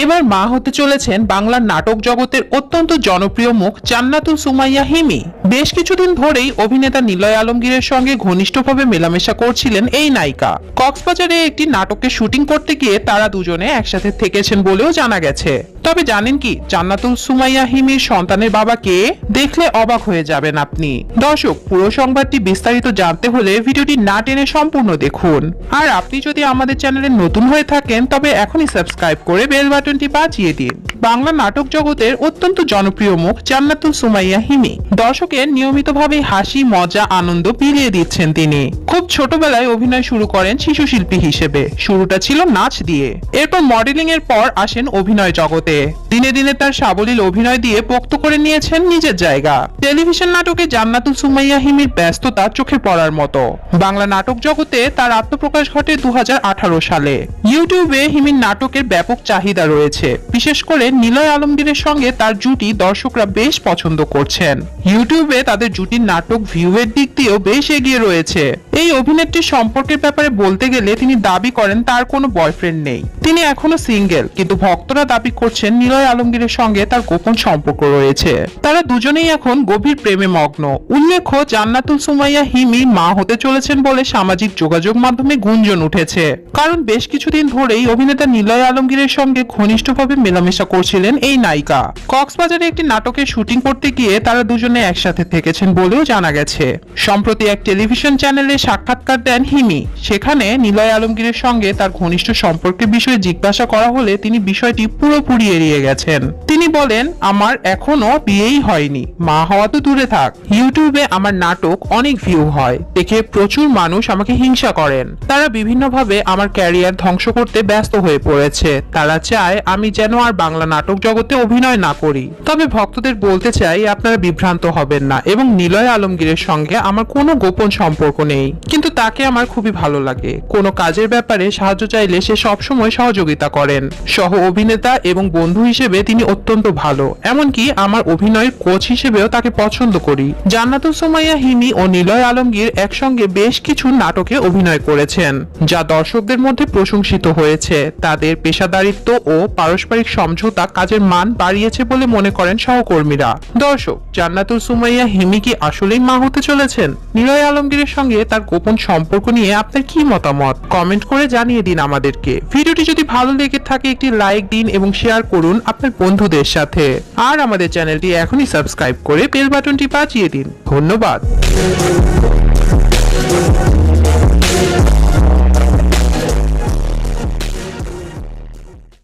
এবার মা হতে চলেছেন বাংলার নাটক জগতের অত্যন্ত জনপ্রিয় মুখ জান্নাতুল সুমাইয়া হিমি। বেশ কিছুদিন ধরেই অভিনেতা নিলয় আলমগীরের সঙ্গে ঘনিষ্ঠভাবে মেলামেশা করছিলেন এই নায়িকা। কক্সবাজারে একটি নাটকের শুটিং করতে গিয়ে তারা দুজনে একসাথে থেকেছেন বলেও জানা গেছে। তবে জানেন কি জান্নাতুল সুমাইয়া হিমির সন্তানের বাবা কে? দেখলে অবাক হয়ে যাবেন আপনি। দর্শক, পুরো সংবাদটি বিস্তারিত জানতে হলে ভিডিওটি না টেনে সম্পূর্ণ দেখুন। আর আপনি যদি আমাদের চ্যানেলে নতুন হয়ে থাকেন তবে এখনই সাবস্ক্রাইব করে বেল বাটনটি বাজিয়ে দিন। বাংলা নাটক জগতের অত্যন্ত জনপ্রিয় মুখ জান্নাতুল সুমাইয়া হিমি। দর্শকের নিয়মিতভাবে হাসি, মজা, আনন্দ বিলিয়ে দিচ্ছেন তিনি। খুব ছোটবেলায় অভিনয় শুরু করেন শিশু শিল্পী হিসেবে। শুরুটা ছিল নাচ দিয়ে, এরপর মডেলিং এর পর আসেন অভিনয় জগতে। দিনে দিনে তার সাবলীল অভিনয় দিয়ে পোক্ত করে নিয়েছেন নিজের জায়গা। টেলিভিশন নাটকে জান্নাতুল সুমাইয়া হিমির ব্যস্ততা চোখে পড়ার মতো। বাংলা নাটক জগতে তার আত্মপ্রকাশ ঘটে 2018 সালে। ইউটিউবে হিমির নাটকের ব্যাপক চাহিদা রয়েছে। বিশেষ করে নিলয় আলমগীরের সঙ্গে তার জুটি দর্শকরা বেশ পছন্দ করছেন। ইউটিউবে তাদের জুটির নাটক ভিউ এর দিক দিয়েও বেশ এগিয়ে রয়েছে। এই অভিনেত্রীর সম্পর্কের ব্যাপারে বলতে গেলে তিনি দাবি করেন তার কোনো বয়ফ্রেন্ড নেই। তিনি এখনো সিঙ্গেল, কিন্তু ভক্তরা দাবি করছেন নিলয় আলমগীরের সঙ্গে তার গোপন সম্পর্ক রয়েছে। তারা দুজনেই এখন গভীর প্রেমে মগ্ন। উল্লেখ্য, জান্নাতুল সুমাইয়া হিমি মা হতে চলেছেন বলে সামাজিক যোগাযোগ মাধ্যমে গুঞ্জন উঠেছে। কারণ বেশ কিছুদিন ধরেই অভিনেতা নিলয় আলমগীরের সঙ্গে ঘনিষ্ঠভাবে মেলামেশা করছিলেন এই নায়িকা। কক্সবাজারে একটি নাটকের শুটিং করতে গিয়ে তারা দুজনে একসাথে থেকেছেন বলেও জানা গেছে। সম্প্রতি এক টেলিভিশন চ্যানেলে সাক্ষাৎকার দেন হিমি। সেখানে নিলয় আলমগীরের সঙ্গে তার ঘনিষ্ঠ সম্পর্কের বিষয়ে জিজ্ঞাসা করা হলে তিনি বিষয়টি পুরোপুরি এড়িয়ে গেছেন। তিনি বলেন, আমার এখনো বিয়েই হয়নি, মা হওয়া তো দূরে থাক। ইউটিউবে আমার নাটক অনেক ভিউ হয় দেখে প্রচুর মানুষ আমাকে হিংসা করেন। তারা বিভিন্নভাবে আমার ক্যারিয়ার ধ্বংস করতে ব্যস্ত হয়ে পড়েছে। তারা চায় আমি যেন আর বাংলা নাটক জগতে অভিনয় না করি। তবে ভক্তদের বলতে চাই, আপনারা বিভ্রান্ত হবেন না এবং নিলয় আলমগীরের সঙ্গে আমার কোনো গোপন সম্পর্ক নেই। কিন্তু তাকে আমার খুবই ভালো লাগে। কোনো কাজের ব্যাপারে সাহায্য চাইলে সে সবসময় সহযোগিতা করেন। সহ অভিনেতা এবং বন্ধু হিসেবে তিনি অত্যন্ত ভালো। এমনকি আমার অভিনয়ের কোচ হিসেবেও তাকে পছন্দ করি। জান্নাতুল সুমাইয়া হিমি ও নিলয় আলমগীর একসঙ্গে বেশ কিছু নাটকে অভিনয় করেছেন, যা দর্শকদের মধ্যে প্রশংসিত হয়েছে। তাদের পেশাদারিত্ব ও পারস্পরিক সমঝোতা কাজের মান বাড়িয়েছে বলে মনে করেন সহকর্মীরা। দর্শক, জান্নাতুল সুমাইয়া হিমি কি আসলেই মা হতে চলেছেন? নিলয় আলমগীরের সঙ্গে তার গোপন সম্পর্ক নিয়ে আপনার কি মতামত? কমেন্ট করে জানিয়ে দিন আমাদেরকে। ভিডিওটি যদি ভালো লেগে থাকে একটি লাইক দিন এবং শেয়ার করুন আপনার বন্ধুদের সাথে। আর আমাদের চ্যানেলটি এখনই সাবস্ক্রাইব করে বেল বাটনটি বাজিয়ে দিন। ধন্যবাদ।